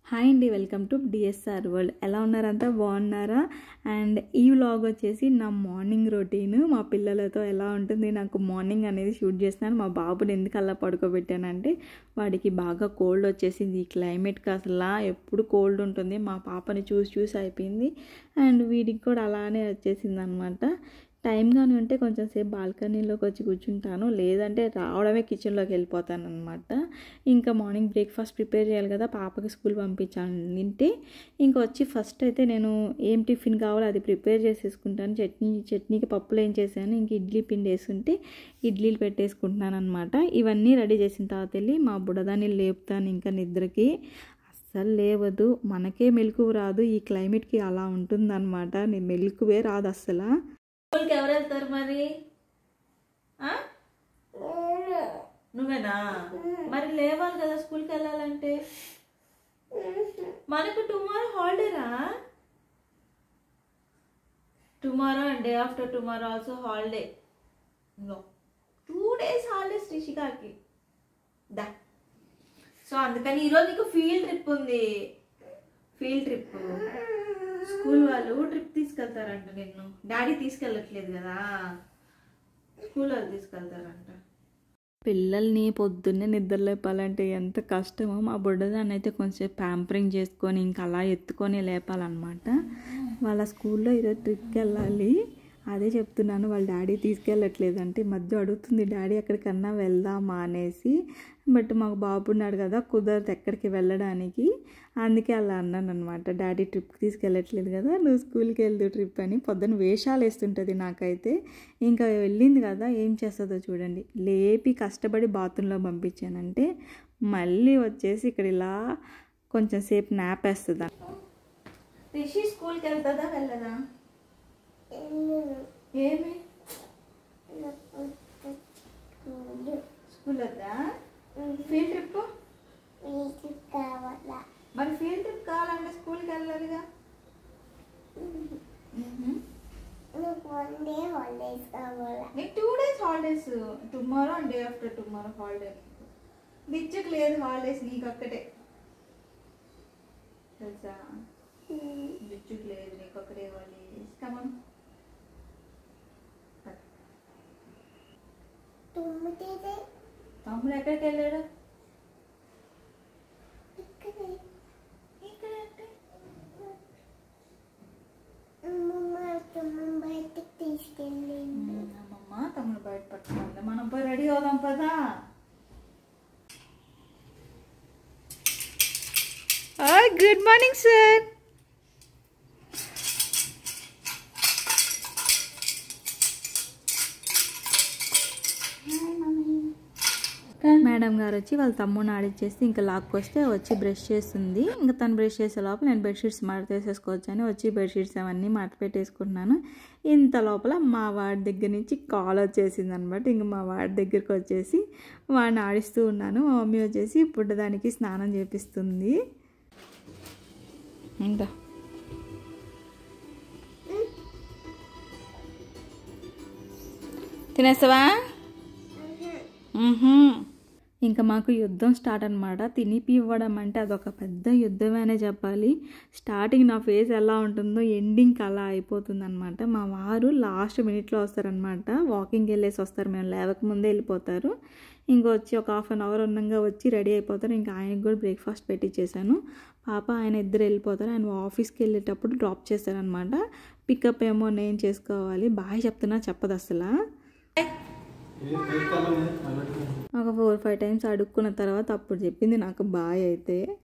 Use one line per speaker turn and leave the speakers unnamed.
Hi అండి, welcome to DSR world. ఎలా ఉన్నారంతా బాగున్నారా? అండ్ ఈ వ్లాగ్ వచ్చేసి నా మార్నింగ్ రొటీన్. మా పిల్లలతో ఎలా ఉంటుంది నాకు మార్నింగ్ అనేది షూట్ చేస్తున్నాను. మా బాబుని ఎందుకు అలా పడుకోబెట్టానంటే వాడికి బాగా కోల్డ్ వచ్చేసింది. ఈ క్లైమేట్కి అసలు ఎప్పుడు కోల్డ్ ఉంటుంది. మా పాపని చూసి అయిపోయింది. అండ్ వీడికి కూడా అలానే వచ్చేసింది అనమాట. టైం కానీ ఉంటే కొంచెం సేపు బాల్కనీలోకి వచ్చి కూర్చుంటాను, లేదంటే రావడమే కిచెన్లోకి వెళ్ళిపోతాను అనమాట. ఇంకా మార్నింగ్ బ్రేక్ఫాస్ట్ ప్రిపేర్ చేయాలి కదా, పాపకి స్కూల్ పంపించాను తింటే. ఇంకా వచ్చి ఫస్ట్ అయితే నేను ఏం టిఫిన్ కావాలో అది ప్రిపేర్ చేసేసుకుంటాను. చట్నీకి పప్పులు ఏం చేశాను, ఇంక ఇడ్లీ పిండి వేసుంటే ఇడ్లీలు పెట్టేసుకుంటున్నాను అనమాట. ఇవన్నీ రెడీ చేసిన తర్వాత వెళ్ళి మా బుడదాన్ని లేపుతాను. ఇంకా నిద్రకి అస్సలు లేవదు, మనకే మెలకువ రాదు. ఈ క్లైమేట్కి అలా ఉంటుందన్నమాట. నేను మెలకువే రాదు అస్సలు. స్కూల్కి ఎవరు వెళ్తారు మరి? నువ్వేనా? మరి లేవాలి కదా స్కూల్కి వెళ్ళాలంటే. మనకు టుమారో హాలిడేరా? Tomorrow and day after tomorrow also holiday. No, 2 days holidays రిషికాకి దా. సో అందుకని ఈరోజు నీకు ఫీల్డ్ ట్రిప్ ఉంది. ఫీల్డ్ ట్రిప్ స్కూల్ వాళ్ళు ట్రిప్ తీసుకెళ్తారంట. నిన్ను డాడీ తీసుకెళ్ళట్లేదు కదా, స్కూల్ వాళ్ళు తీసుకెళ్తారంట. పిల్లల్ని పొద్దున్నే నిద్ర లేపాలంటే ఎంత కష్టమో. మా బుడ్డదాన్ని అయితే కొంచెం ప్యాంపరింగ్ చేసుకొని ఇంకా అలా ఎత్తుకొని లేపాలన్నమాట. వాళ్ళ స్కూల్లో ఈరోజు ట్రిప్కి వెళ్ళాలి. అదే చెప్తున్నాను, వాళ్ళ డాడీ తీసుకెళ్ళట్లేదంటే మధ్య అడుగుతుంది డాడీ ఎక్కడికన్నా వెళ్దామా అనేసి. బట్ మాకు బాబు ఉన్నాడు కదా, కుదరదు ఎక్కడికి వెళ్ళడానికి. అందుకే అలా అన్నాను అనమాట. డాడీ ట్రిప్కి తీసుకెళ్ళట్లేదు కదా, నువ్వు స్కూల్కి వెళ్దు ట్రిప్ అని. పొద్దున్న వేషాలు వేస్తుంటుంది నాకైతే. ఇంకా వెళ్ళింది కదా, ఏం చేస్తుందో చూడండి. లేపి కష్టపడి బాత్రూంలో పంపించానంటే మళ్ళీ వచ్చేసి ఇక్కడ ఇలా కొంచెం సేపు నాప్ వేస్తుందా. రిషి స్కూల్కి వెళ్తుందా వెళ్ళదా? ఏమి స్కూల్ వద్దా? ఫీల్డ్ ట్రిప్ కావాలా? మరి ఫీల్డ్ ట్రిప్ కావాలంటే స్కూల్కి వెళ్ళాలిగా. నీకు 2 days holidays, tomorrow and day after tomorrow holiday. బిచ్చకు లేదు హాలిడేస్, నీకు ఒక్కటే తెలుసా? బిచ్చుకు లేదు, నీకు ఒక్కటే హాలిడేస్. కమన్. తమ్ముడు ఎక్కడికి వెళ్ళాడు? బయటకు తీసుకెళ్ళి అమ్మమ్మ తమ్ముడు బయట పట్టుకుంది. మనం పోయి రెడీ అవుదాం పదా. Good morning sir. మేడం గారు వచ్చి వాళ్ళ తమ్ముడిని ఆడిచ్చేసి ఇంకా లాక్కొస్తే వచ్చి బ్రష్ చేస్తుంది. ఇంకా తను బ్రష్ చేసే లోపల నేను బెడ్షీట్స్ మడత వేసేసుకోవచ్చు అని వచ్చి బెడ్షీట్స్ అవన్నీ మడత పెట్టేసుకుంటున్నాను. ఇంత లోపల మా వాడి దగ్గర నుంచి కాల్ వచ్చేసింది అనమాట. ఇంకా మా వాడి దగ్గరికి వచ్చేసి వాడిని ఆడిస్తూ ఉన్నాను. మా మమ్మీ వచ్చేసి పుట్టదానికి స్నానం చేపిస్తుంది. ఇంకా తినేస్తావా? ఇంకా మాకు యుద్ధం స్టార్ట్ అనమాట. తినిపి ఇవ్వడం అంటే అదొక పెద్ద యుద్ధమే అనే చెప్పాలి. స్టార్టింగ్ నా ఫేస్ ఎలా ఉంటుందో ఎండింగ్కి అలా అయిపోతుంది అనమాట. మా వారు లాస్ట్ మినిట్లో వస్తారనమాట. వాకింగ్కి వెళ్ళేసి వస్తారు, మేము లేవకముందే వెళ్ళిపోతారు. ఇంకొచ్చి ఒక 1/2 hour ఉన్నంగా వచ్చి రెడీ అయిపోతారు. ఇంకా ఆయనకు కూడా బ్రేక్ఫాస్ట్ పెట్టించేసాను. పాప ఆయన ఇద్దరు వెళ్ళిపోతారు. ఆయన ఆఫీస్కి వెళ్ళేటప్పుడు డ్రాప్ చేస్తారనమాట. పికప్ ఏమో నేను చేసుకోవాలి. బాయ్ చెప్తున్నా చెప్పదు అసలు. ఒక 4-5 times అడుక్కున్న తర్వాత అప్పుడు చెప్పింది నాకు బాయ్ అయితే.